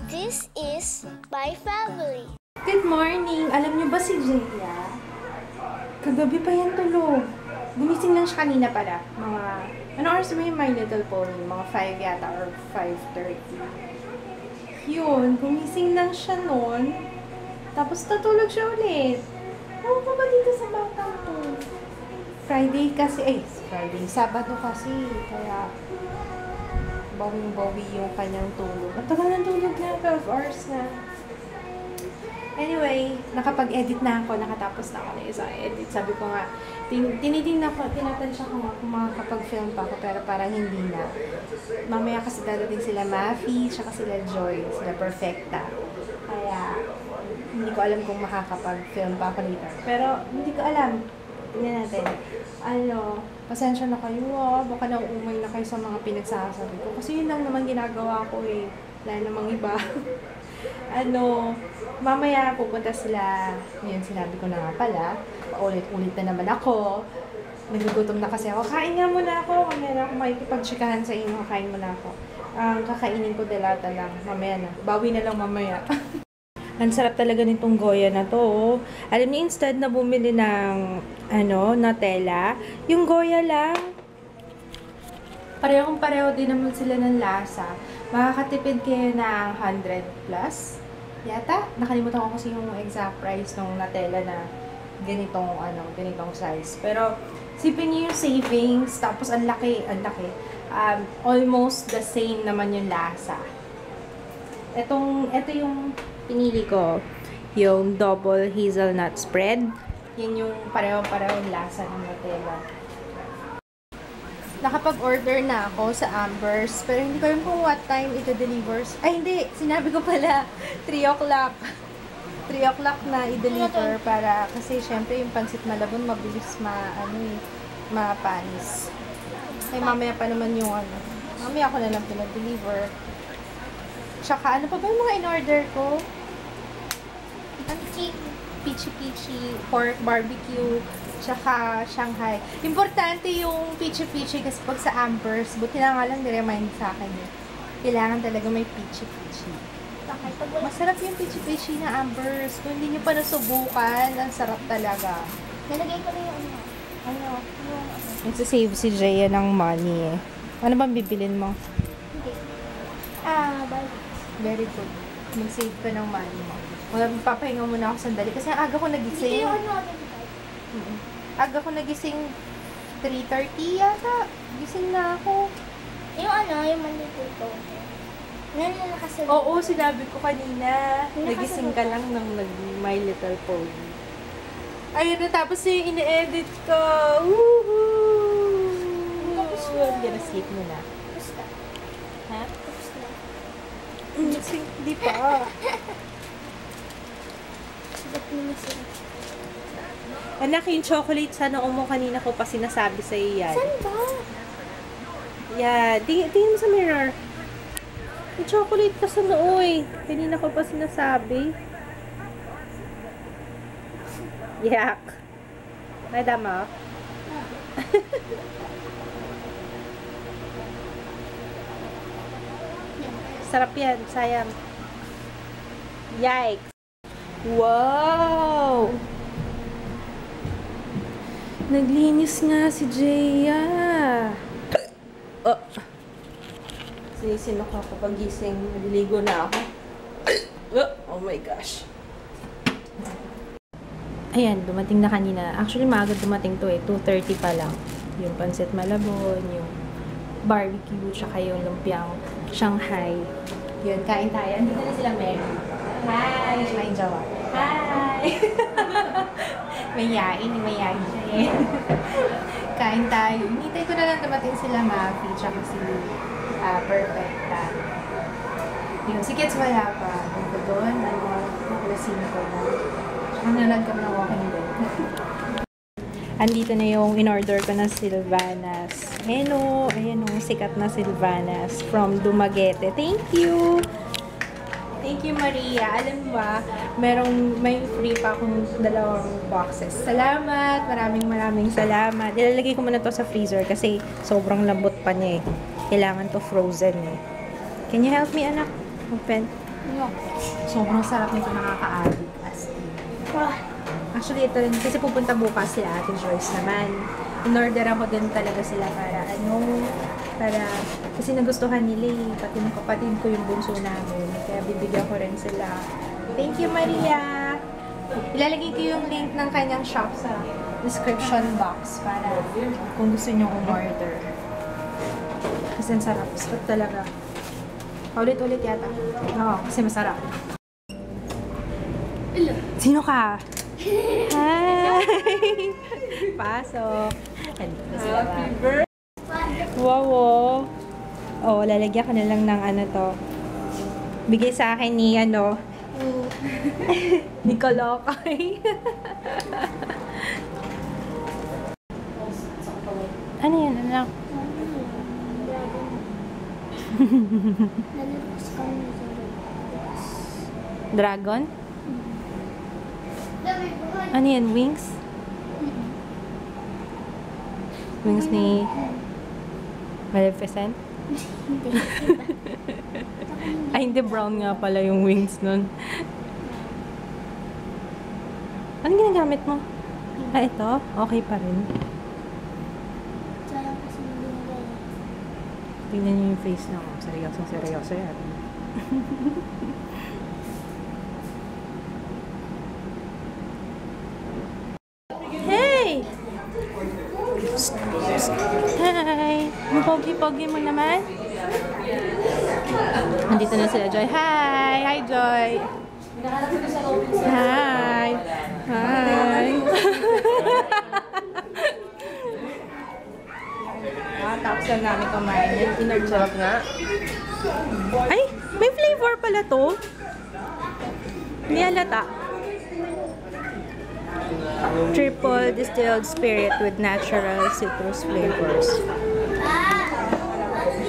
This is my family. Good morning! Alam niyo ba si Jaya? Kagabi pa yan tulog. Gumising lang siya kanina pala. Mga, ano oras ba yung My Little Pony? Mga 5 yata or 5:30. Yun, gumising lang siya noon. Tapos natulog siya ulit. Ano ka ba dito sa batang to? Friday kasi, Sabado kasi. Kaya, bawing-bawi yung kanyang tulog. At tagal ng tulog na, 12 hours na. Anyway, nakapag-edit na ako, nakatapos na ako na isang edit. Sabi ko nga, tinatansya ko nga kung makakapag-film pa ako, pero parang hindi na. Mamaya kasi dadating sila Mafi, tsaka sila Joy, sila Perfecta. Kaya, hindi ko alam kung makakapag-film pa ako later. Pero, hindi ko alam. Tingnan natin. Pasensya na kayo baka nauumay na kayo sa mga pinagsasabi ko. Kasi yun lang naman ginagawa ko eh. Wala namang iba. Mamaya pupunta sila. Yun, sinabi ko na nga pala. Paulit-ulit na naman ako. Nagugutom na kasi ako. Kain nga muna ako. Mamaya na ako makikipag-chikahan sa inyo. Kain muna ako. Kakainin ko delata lang. Mamaya na. Bawi na lang mamaya. Ang sarap talaga nitong Goya na to. Alam niyo, instead na bumili ng Nutella, yung Goya lang. Parehong-pareho din naman sila ng lasa. Makakatipid kayo ng 100 plus. Yata, nakalimutan ko kasi yung exact price ng Nutella na ganitong size. Pero, sipin niyo yung savings, tapos ang laki. Almost the same naman yung lasa. Ito yung pinili ko, yung double hazelnut spread. Yan yung pareho-parehong lasa ng Nutella. Nakapag-order na ako sa Amber's, pero hindi ko alam kung what time ito delivers. Ay, hindi! Sinabi ko pala, 3 o'clock. 3 o'clock na i-deliver para, kasi syempre yung pansit malabon mabilis mapanis. Ay, mamaya pa naman yung mamaya ko na lang pinag-deliver. Tsaka, ano pa ba yung mga in-order ko? Peachy pork barbecue, tsaka Shanghai. Importante yung peachy kasi pag sa Amber's, buti na nga lang ni-remind sa akin eh. Kailangan talaga may peachy. Masarap yung peachy na Amber's. Kung hindi nyo pa nasubukan, ang sarap talaga. Nalagay ko na yung Nagsasave si Jaya ng money eh. Ano bang bibilin mo? Hindi. Very good. Mag-save ka ng money mo. Papahinga muna ako sandali kasi aga ko nagising. Aga ko nagising 3:30 yata. Gising na ako. Yung manipul ko. Nakasunod. Oo, sinabi ko kanina. Nagising ka lang ng My Little Pony. Ayun na, tapos yung ine-edit ko. Woohoo! Tapos na. I'm gonna sleep muna. Tapos na. Ha? Tapos na. Hindi pa. Anak, yung chocolate sana mo kanina ko pa sinasabi sa iyo yan. Saan ba? Yeah, tingin mo sa mirror. Yung chocolate pa sa noo eh. Kanina ko pa sinasabi. Yak. Madama. Sarap yan, sayang. Yikes. Wow! Naglinis nga si Jaya. Sinisinok ako pag gising. Nagliligo na ako. Oh my gosh. Ayan, dumating na kanina. Actually, maaga dumating to eh. 2:30 pa lang. Yung pansit malabon, yung barbecue, tsaka yung lumpiang Shanghai. Yun, kain tayo. Andito na sila Mary. Hi! Tsaka yung Jawa. Hi! Mayain siya eh. Kain tayo. Hinitay ko na lang dumating sila Mafi, tsaka si Perfecta. Yun, si Kids wala pa. Dito doon, nakulasino ko na. Tsaka nalag kami ng walking dead. Andito na yung in-order ko na Sylvanas. Ayan o, sikat na Sylvanas from Dumaguete. Thank you! Thank you, Maria. Alam mo ba, may free pa akong 2 boxes. Salamat! Maraming salamat. Ilalagay ko muna to sa freezer kasi sobrang lambot pa niya eh. Kailangan to frozen eh. Can you help me, anak? Open. Sobrang sarap nito, nakaka-addict. As in. Actually, ito rin, kasi pupunta bukas sila Ate Joyce naman. In-orderan ko din talaga sila para, kasi nagustuhan nila pati ng kapatid ko yung bunso namin. Kaya bibigyan ko rin sila. Thank you, Maria! Ilalagay ko yung link ng kanyang shop sa description box para kung gusto nyo umorder. Kasi ang sarap. Sarap talaga. Ulit-ulit yata. Oo, kasi masarap. Sino ka? Hi! Pasok. Happy birthday! Wow! Oh, lalagyan ko na lang ng ano to. Bigay sa akin ni ni Kolokoy. Ano yan, anak? Dragon? Ano yan, wings? Wings ni Maleficent? Ay, hindi, brown nga pala yung wings nun. Anong ginagamit mo? Ah, ito? Okay pa rin. Tingnan niyo yung face na ako. Seryoso yan. Hey! Hi! Ang pogi-pogi mo naman? Nandito na sila, Joy. Hi! Hi, Joy! Hi! Hi! Tapos lang namin kumain. Sarap nga. Ay! May flavor pala to. Hindi halata. Triple distilled spirit with natural citrus flavors.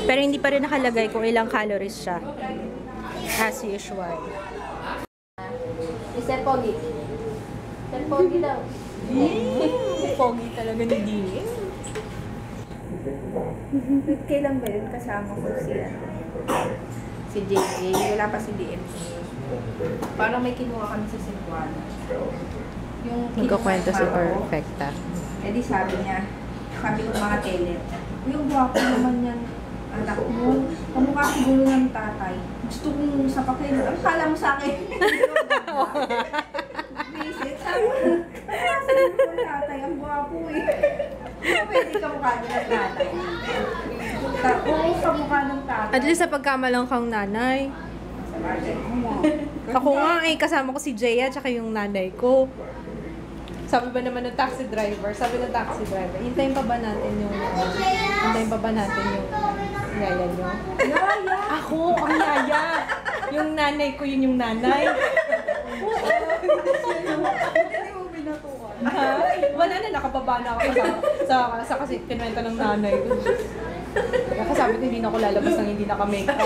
Pero hindi pa rin nakalagay kung ilang calories siya. As usual. Is that pogi? Is that pogi daw? Pogi talaga ni Dee. Kailan ba yun? Kasama ko si JJ. Wala pa si DM. Parang may kinuha kami sa Cebuana. Magkakwento si Perfecta. Eh di sabi ko mga telet. Yung gwapo naman yan, anak mo. Kamukha siguro ng tatay. Gusto kong sapakin. Ang kala mo sa akin. Visit. Sabi ko, siguro tatay. Ang gwapo eh. Pwede kamukha niya ng tatay. Oo, kamukha ng tatay. At least sa pagkamalang kang nanay. Ako nga kasama ko si Jaya tsaka yung nanay ko. Sabi ba naman ng taxi driver, hintayin pa ba natin yung yaya nyo? Yaya! Ako, ang yaya! Yung nanay ko, yun yung nanay. Hindi mo binatukan. Wala na, nakababa na ako sa kasi kinwenta ng nanay ko. Kaya sabi ko, hindi na ako lalabas nang hindi naka-makeup.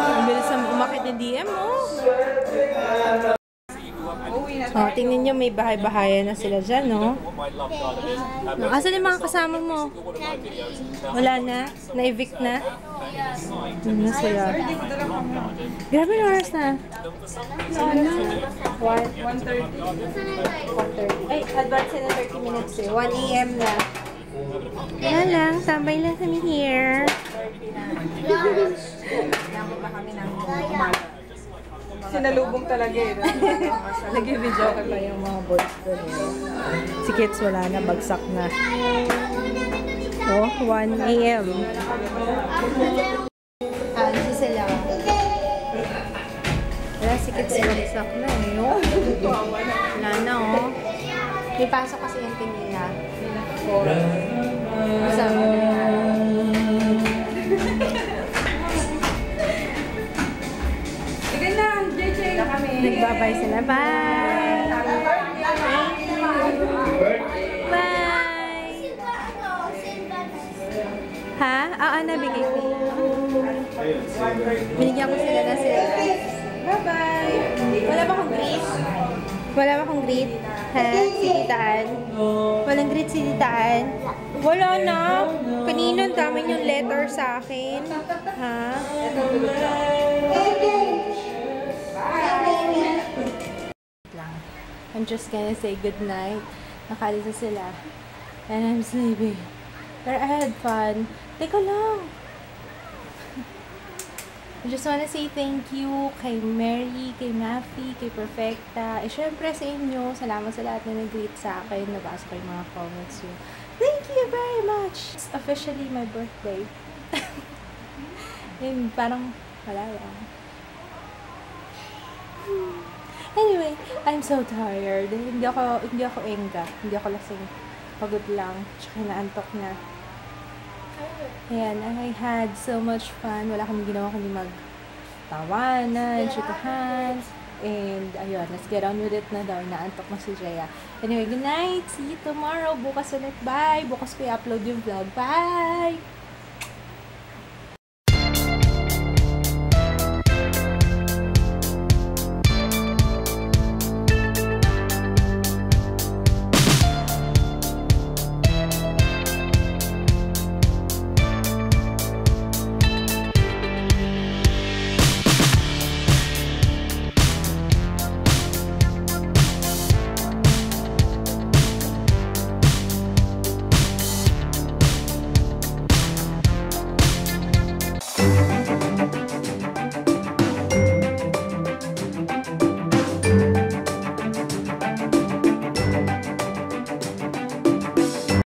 Ang bilis na umakit na DM mo. Oh, tingnan nyo, may bahay-bahayan na sila dyan, no? Asan yung mga kasama mo? Wala na? Na-evict na? Ano na sila? Grabe na oras na. 1:30. Ay, advance na 30 minutes eh. 1 AM na. Wala lang, tambay lang kami here. Sinalubong talaga eh. Nag-video ka pa yung mga boys doon. Si Kids wala na, bagsak na. Oh, 1 AM. Alis sila. Wala, si Kids bagsak na eh. Oh. Wala na oh. May pasok kasi yung tinina. Kasama na. Bye-bye sila. Bye! Bye! Ha? Oo, nabigay ko. Binigyan ko sila na sila. Bye-bye! Wala ba akong greet? Wala ba akong greet? Ha? Si Titaan? Walang greet si Titaan? Wala na. Kanina ang dami yung letter sa akin. Ha? Lang. I'm just gonna say goodnight. Nakalis na sila. And I'm sleeping. But I had fun. Teka lang. I just wanna say thank you kay Mary, kay Maffy, kay Perfecta. Syempre sa inyo. Salamat sa lahat na nag-greet sa akin. Nabasa ko yung mga comments nyo. Thank you very much! It's officially my birthday. And parang wala lang. Anyway, I'm so tired. Hindi ako enga. Hindi ako lasing. Pagod lang. Tsaka naantok na. Ayan, I had so much fun. Wala kami ginawa kundi magtawanan, chikahan. And ayun, let's get on with it na daw. Naantok na si Jaya. Anyway, good night. See you tomorrow. Bukas ulit. Bye. Bukas ko i-upload yung vlog. Bye!